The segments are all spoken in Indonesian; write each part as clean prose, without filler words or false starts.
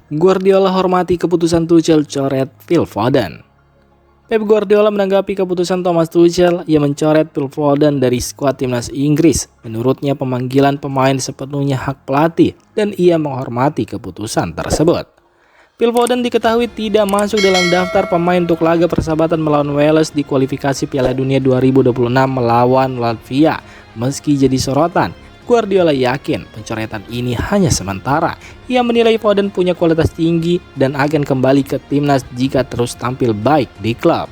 Guardiola hormati keputusan Tuchel coret Phil Foden. Pep Guardiola menanggapi keputusan Thomas Tuchel yang mencoret Phil Foden dari skuad timnas Inggris. Menurutnya pemanggilan pemain sepenuhnya hak pelatih dan ia menghormati keputusan tersebut. Phil Foden diketahui tidak masuk dalam daftar pemain untuk laga persahabatan melawan Wales di kualifikasi Piala Dunia 2026 melawan Latvia. Meski jadi sorotan, Guardiola yakin pencoretan ini hanya sementara. Ia menilai Foden punya kualitas tinggi dan akan kembali ke timnas jika terus tampil baik di klub.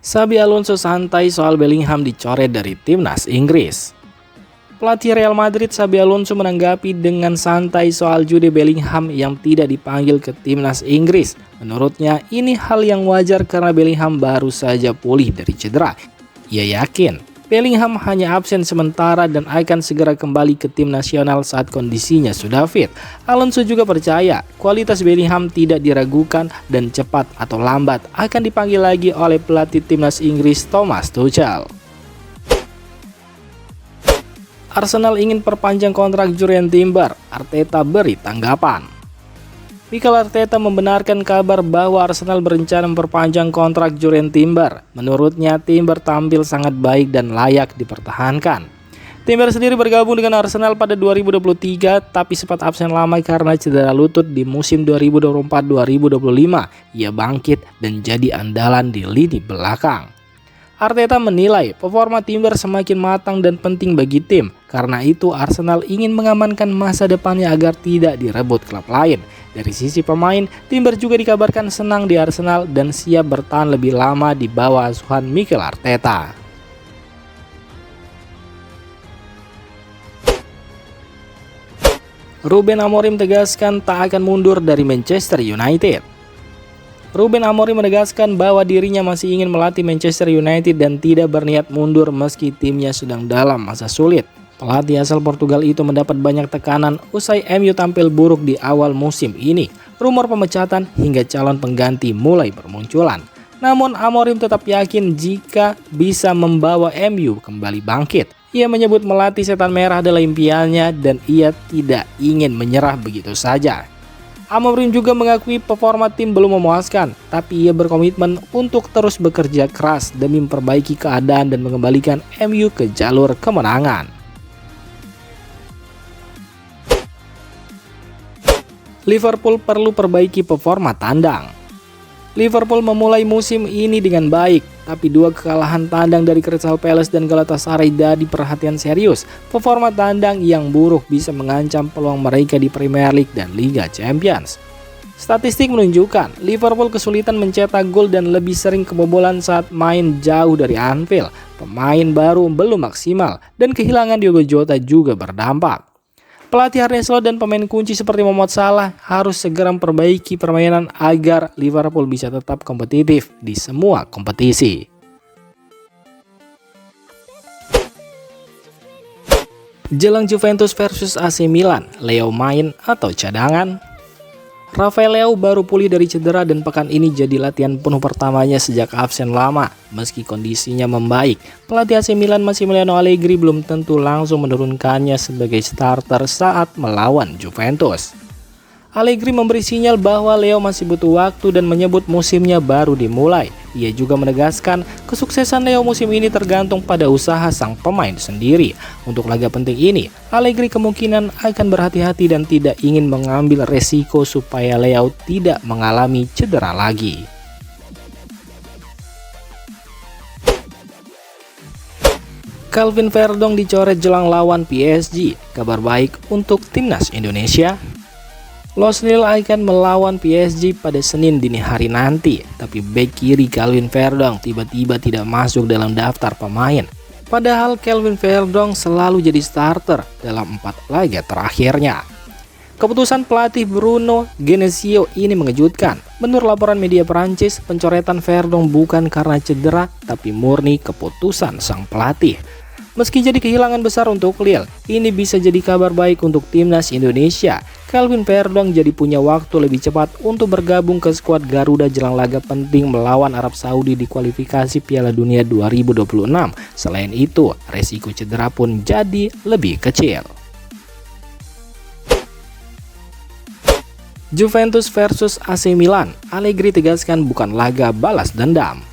Xabi Alonso santai soal Bellingham dicoret dari timnas Inggris. Pelatih Real Madrid Xabi Alonso menanggapi dengan santai soal Jude Bellingham yang tidak dipanggil ke timnas Inggris. Menurutnya ini hal yang wajar karena Bellingham baru saja pulih dari cedera. Ia yakin Bellingham hanya absen sementara dan akan segera kembali ke tim nasional saat kondisinya sudah fit. Alonso juga percaya kualitas Bellingham tidak diragukan dan cepat atau lambat akan dipanggil lagi oleh pelatih timnas Inggris Thomas Tuchel. Arsenal ingin perpanjang kontrak Jurriën Timber, Arteta beri tanggapan. Mikel Arteta membenarkan kabar bahwa Arsenal berencana memperpanjang kontrak Jurriën Timber. Menurutnya, Timber tampil sangat baik dan layak dipertahankan. Timber sendiri bergabung dengan Arsenal pada 2023, tapi sempat absen lama karena cedera lutut di musim 2024-2025. Ia bangkit dan jadi andalan di lini belakang. Arteta menilai performa Timber semakin matang dan penting bagi tim. Karena itu Arsenal ingin mengamankan masa depannya agar tidak direbut klub lain. Dari sisi pemain, Timber juga dikabarkan senang di Arsenal dan siap bertahan lebih lama di bawah asuhan Mikel Arteta. Ruben Amorim tegaskan tak akan mundur dari Manchester United. Ruben Amorim menegaskan bahwa dirinya masih ingin melatih Manchester United dan tidak berniat mundur meski timnya sedang dalam masa sulit. Pelatih asal Portugal itu mendapat banyak tekanan usai MU tampil buruk di awal musim ini. Rumor pemecatan hingga calon pengganti mulai bermunculan. Namun Amorim tetap yakin jika bisa membawa MU kembali bangkit. Ia menyebut melatih setan merah adalah impiannya dan ia tidak ingin menyerah begitu saja. Amorim juga mengakui performa tim belum memuaskan, tapi ia berkomitmen untuk terus bekerja keras demi memperbaiki keadaan dan mengembalikan MU ke jalur kemenangan. Liverpool perlu perbaiki performa tandang. Liverpool memulai musim ini dengan baik, tapi dua kekalahan tandang dari Crystal Palace dan Galatasaray jadi perhatian serius. Performa tandang yang buruk bisa mengancam peluang mereka di Premier League dan Liga Champions. Statistik menunjukkan Liverpool kesulitan mencetak gol dan lebih sering kebobolan saat main jauh dari Anfield. Pemain baru belum maksimal dan kehilangan Diogo Jota juga berdampak. Pelatih Arne Slot dan pemain kunci seperti Mohamed Salah harus segera memperbaiki permainan agar Liverpool bisa tetap kompetitif di semua kompetisi. Jelang Juventus versus AC Milan, Leo main atau cadangan? Rafael Leao baru pulih dari cedera dan pekan ini jadi latihan penuh pertamanya sejak absen lama. Meski kondisinya membaik, pelatih AC Milan Massimiliano Allegri belum tentu langsung menurunkannya sebagai starter saat melawan Juventus. Allegri memberi sinyal bahwa Leo masih butuh waktu dan menyebut musimnya baru dimulai. Ia juga menegaskan kesuksesan Leo musim ini tergantung pada usaha sang pemain sendiri. Untuk laga penting ini, Allegri kemungkinan akan berhati-hati dan tidak ingin mengambil resiko supaya Leo tidak mengalami cedera lagi. Calvin Verdong dicoret jelang lawan PSG. Kabar baik untuk timnas Indonesia. Los Lille akan melawan PSG pada Senin dini hari nanti, tapi bek kiri Calvin Verdong tiba-tiba tidak masuk dalam daftar pemain. Padahal Calvin Verdong selalu jadi starter dalam 4 laga terakhirnya. Keputusan pelatih Bruno Genesio ini mengejutkan. Menurut laporan media Prancis, pencoretan Verdong bukan karena cedera, tapi murni keputusan sang pelatih. Meski jadi kehilangan besar untuk Lille, ini bisa jadi kabar baik untuk timnas Indonesia. Calvin Verdong jadi punya waktu lebih cepat untuk bergabung ke skuad Garuda jelang laga penting melawan Arab Saudi di kualifikasi Piala Dunia 2026. Selain itu, resiko cedera pun jadi lebih kecil. Juventus versus AC Milan, Allegri tegaskan bukan laga balas dendam.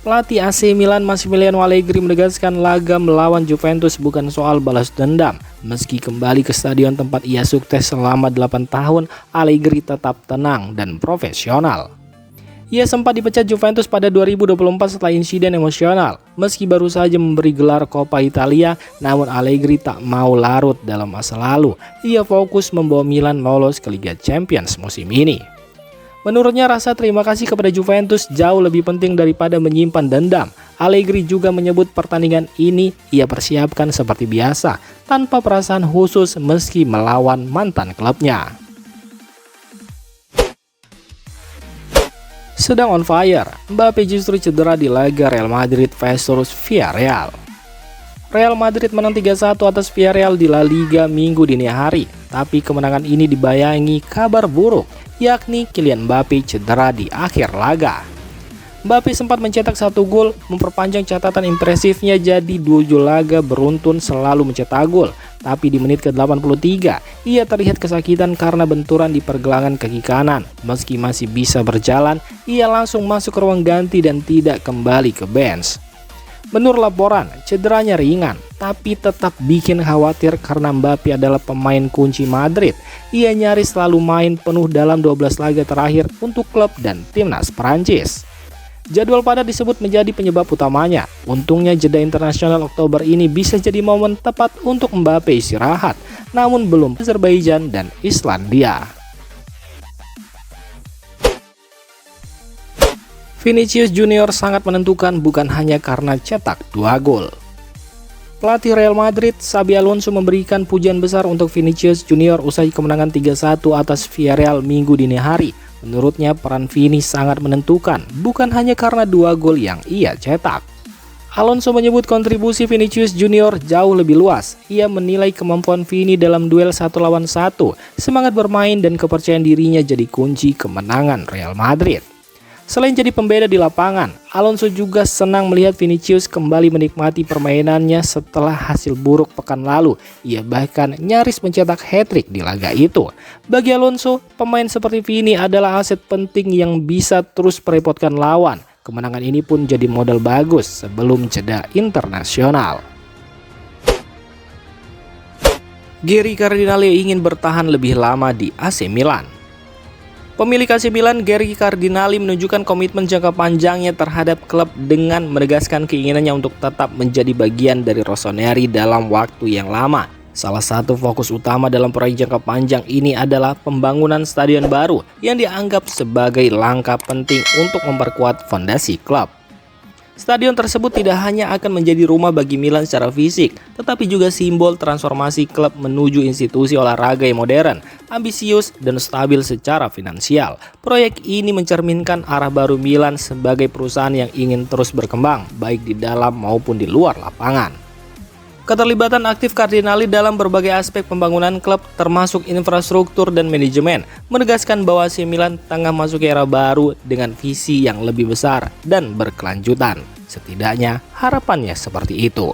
Pelatih AC Milan Massimiliano Allegri menegaskan laga melawan Juventus bukan soal balas dendam. Meski kembali ke stadion tempat ia sukses selama 8 tahun, Allegri tetap tenang dan profesional. Ia sempat dipecat Juventus pada 2024 setelah insiden emosional. Meski baru saja memberi gelar Coppa Italia, namun Allegri tak mau larut dalam masa lalu. Ia fokus membawa Milan lolos ke Liga Champions musim ini. Menurutnya rasa terima kasih kepada Juventus jauh lebih penting daripada menyimpan dendam. Allegri juga menyebut pertandingan ini ia persiapkan seperti biasa, tanpa perasaan khusus meski melawan mantan klubnya. Sedang on fire, Mbappe justru cedera di laga Real Madrid versus Villarreal. Real Madrid menang 3-1 atas Villarreal di La Liga Minggu dini hari, tapi kemenangan ini dibayangi kabar buruk, yakni Kylian Mbappe cedera di akhir laga. Mbappe sempat mencetak 1 gol, memperpanjang catatan impresifnya jadi 7 laga beruntun selalu mencetak gol. Tapi di menit ke-83, ia terlihat kesakitan karena benturan di pergelangan kaki kanan. Meski masih bisa berjalan, ia langsung masuk ke ruang ganti dan tidak kembali ke bench. Menurut laporan, cederanya ringan, tapi tetap bikin khawatir karena Mbappe adalah pemain kunci Madrid. Ia nyaris selalu main penuh dalam 12 laga terakhir untuk klub dan timnas Prancis. Jadwal padat disebut menjadi penyebab utamanya. Untungnya jeda internasional Oktober ini bisa jadi momen tepat untuk Mbappe istirahat, namun belum Azerbaijan dan Islandia. Vinicius Junior sangat menentukan bukan hanya karena cetak 2 gol. Pelatih Real Madrid, Xabi Alonso memberikan pujian besar untuk Vinicius Junior usai kemenangan 3-1 atas Villarreal Minggu dini hari. Menurutnya peran Vini sangat menentukan, bukan hanya karena 2 gol yang ia cetak. Alonso menyebut kontribusi Vinicius Junior jauh lebih luas. Ia menilai kemampuan Vini dalam duel 1 lawan 1, semangat bermain dan kepercayaan dirinya jadi kunci kemenangan Real Madrid. Selain jadi pembeda di lapangan, Alonso juga senang melihat Vinicius kembali menikmati permainannya setelah hasil buruk pekan lalu. Ia bahkan nyaris mencetak hat-trick di laga itu. Bagi Alonso, pemain seperti Vini adalah aset penting yang bisa terus merepotkan lawan. Kemenangan ini pun jadi modal bagus sebelum jeda internasional. Geri Cardinale ingin bertahan lebih lama di AC Milan. Pemilik AC Milan, Geri Cardinale menunjukkan komitmen jangka panjangnya terhadap klub dengan menegaskan keinginannya untuk tetap menjadi bagian dari Rossoneri dalam waktu yang lama. Salah satu fokus utama dalam proyek jangka panjang ini adalah pembangunan stadion baru yang dianggap sebagai langkah penting untuk memperkuat fondasi klub. Stadion tersebut tidak hanya akan menjadi rumah bagi Milan secara fisik, tetapi juga simbol transformasi klub menuju institusi olahraga yang modern, ambisius, dan stabil secara finansial. Proyek ini mencerminkan arah baru Milan sebagai perusahaan yang ingin terus berkembang, baik di dalam maupun di luar lapangan. Keterlibatan aktif Cardinale dalam berbagai aspek pembangunan klub termasuk infrastruktur dan manajemen menegaskan bahwa AC Milan tengah masuk era baru dengan visi yang lebih besar dan berkelanjutan. Setidaknya harapannya seperti itu.